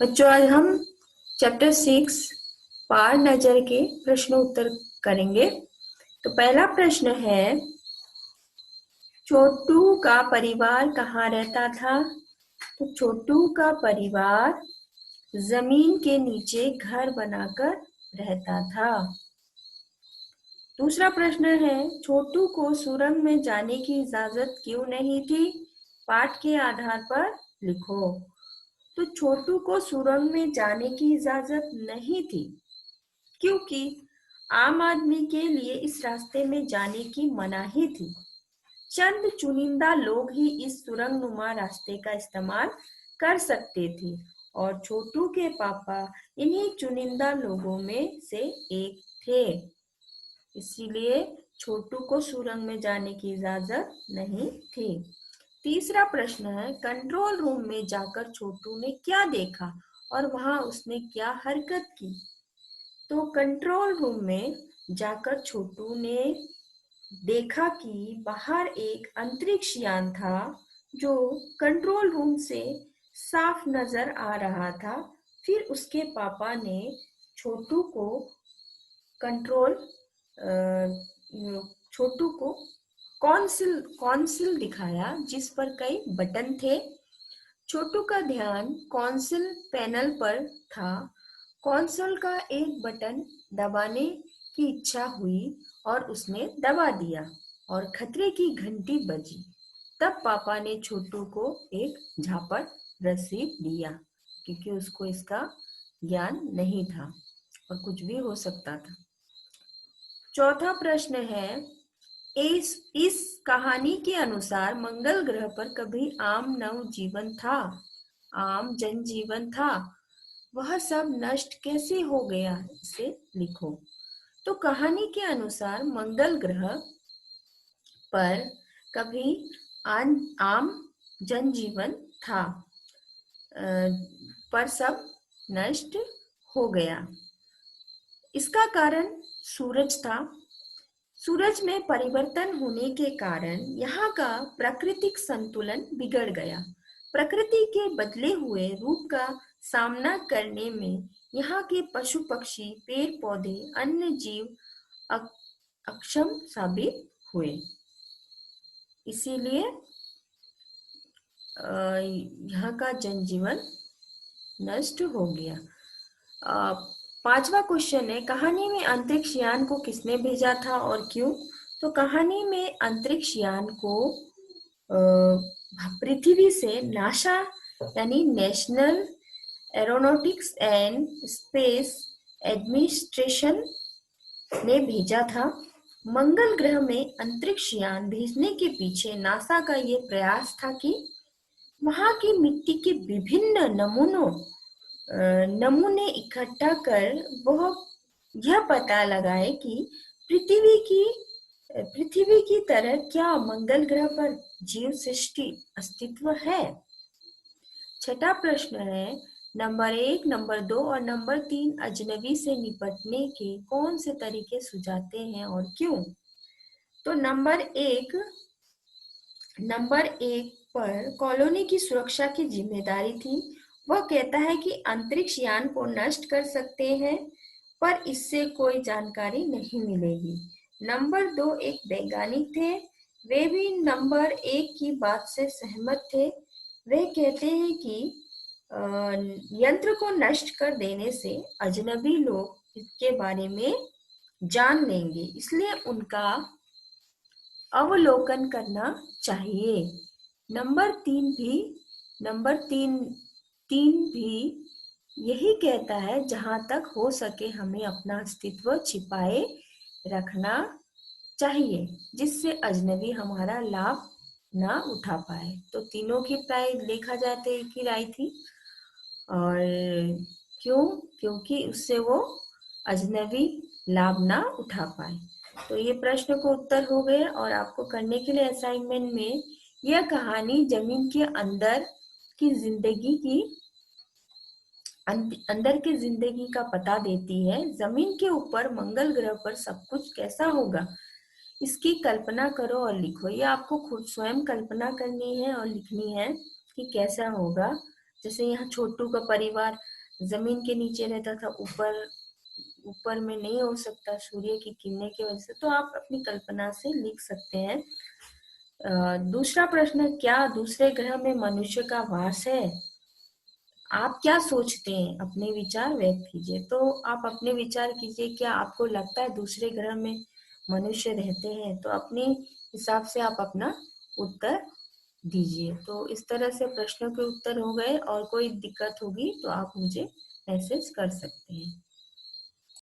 बच्चों, आज हम चैप्टर 6 पार नजर के प्रश्न उत्तर करेंगे। तो पहला प्रश्न है, छोटू का परिवार कहाँ रहता था? तो छोटू का परिवार जमीन के नीचे घर बनाकर रहता था। दूसरा प्रश्न है, छोटू को सुरंग में जाने की इजाजत क्यों नहीं थी? पाठ के आधार पर लिखो। तो छोटू को सुरंग में जाने की इजाजत नहीं थी क्योंकि आम आदमी के लिए इस रास्ते में जाने की मनाही थी। चंद चुनिंदा लोग ही इस सुरंगनुमा रास्ते का इस्तेमाल कर सकते थे और छोटू के पापा इन्हीं चुनिंदा लोगों में से एक थे। इसीलिए छोटू को सुरंग में जाने की इजाजत नहीं थी। तीसरा प्रश्न है, कंट्रोल रूम में जाकर छोटू ने क्या देखा और वहां उसने क्या हरकत की? तो कंट्रोल रूम में जाकर छोटू ने देखा कि बाहर एक अंतरिक्ष यान था जो कंट्रोल रूम से साफ नजर आ रहा था। फिर उसके पापा ने छोटू को कंट्रोल छोटू को कॉन्सिल दिखाया जिस पर कई बटन थे। छोटू का ध्यान कॉन्सिल पैनल पर था। कॉन्सोल का एक बटन दबाने की इच्छा हुई और उसने दबा दिया और खतरे की घंटी बजी। तब पापा ने छोटू को एक झापड़ रसीद दिया क्योंकि उसको इसका ज्ञान नहीं था और कुछ भी हो सकता था। चौथा प्रश्न है, इस कहानी के अनुसार मंगल ग्रह पर कभी आम नवजीवन था, आम जनजीवन था। वह सब नष्ट कैसे हो गया, इसे लिखो। तो कहानी के अनुसार मंगल ग्रह पर कभी आम जनजीवन था, पर सब नष्ट हो गया। इसका कारण सूरज था। सूरज में परिवर्तन होने के कारण यहाँ का प्राकृतिक संतुलन बिगड़ गया। प्रकृति के बदले हुए रूप का सामना करने में यहाँ के पशु पक्षी, पेड़ पौधे, अन्य जीव अक्षम साबित हुए। इसीलिए यहाँ का जनजीवन नष्ट हो गया। पांचवा क्वेश्चन है, कहानी में अंतरिक्ष यान को किसने भेजा था और क्यों? तो कहानी में अंतरिक्ष यान को पृथ्वी से नासा यानी national aeronautics and space administration ने भेजा था। मंगल ग्रह में अंतरिक्ष यान भेजने के पीछे नासा का ये प्रयास था कि वहां की मिट्टी के विभिन्न नमूने इकट्ठा कर वह यह पता लगाए कि पृथ्वी की तरह क्या मंगल ग्रह पर जीव सृष्टि अस्तित्व है। छठा प्रश्न है, नंबर 1, नंबर 2 और नंबर 3 अजनबी से निपटने के कौन से तरीके सुझाते हैं और क्यों? तो नंबर एक पर कॉलोनी की सुरक्षा की जिम्मेदारी थी। वह कहता है कि अंतरिक्ष यान को नष्ट कर सकते हैं पर इससे कोई जानकारी नहीं मिलेगी। नंबर 2 एक वैज्ञानिक थे, वे भी नंबर 1 की बात से सहमत थे। वे कहते हैं कि यंत्र को नष्ट कर देने से अजनबी लोग इसके बारे में जान लेंगे, इसलिए उनका अवलोकन करना चाहिए। नंबर तीन भी यही कहता है, जहां तक हो सके हमें अपना अस्तित्व छिपाए रखना चाहिए जिससे अजनबी हमारा लाभ ना उठा पाए। तो तीनों की प्राय देखा जाए तो एक ही राय थी। और क्यों? क्योंकि उससे वो अजनबी लाभ ना उठा पाए। तो ये प्रश्न को उत्तर हो गए और आपको करने के लिए असाइनमेंट में यह कहानी जमीन के अंदर की जिंदगी का पता देती है। जमीन के ऊपर मंगल ग्रह पर सब कुछ कैसा होगा, इसकी कल्पना करो और लिखो। ये आपको खुद स्वयं कल्पना करनी है और लिखनी है कि कैसा होगा जैसे यहाँ छोटू का परिवार जमीन के नीचे रहता था, ऊपर ऊपर में नहीं हो सकता सूर्य की किरणें की वजह से, तो आप अपनी कल्पना से लिख सकते हैं। दूसरा प्रश्न, क्या दूसरे ग्रह में मनुष्य का वास है? आप क्या सोचते हैं? अपने विचार व्यक्त कीजिए। तो आप अपने विचार कीजिए, क्या आपको लगता है दूसरे ग्रह में मनुष्य रहते हैं? तो अपने हिसाब से आप अपना उत्तर दीजिए। तो इस तरह से प्रश्नों के उत्तर हो गए, और कोई दिक्कत होगी तो आप मुझे मैसेज कर सकते हैं।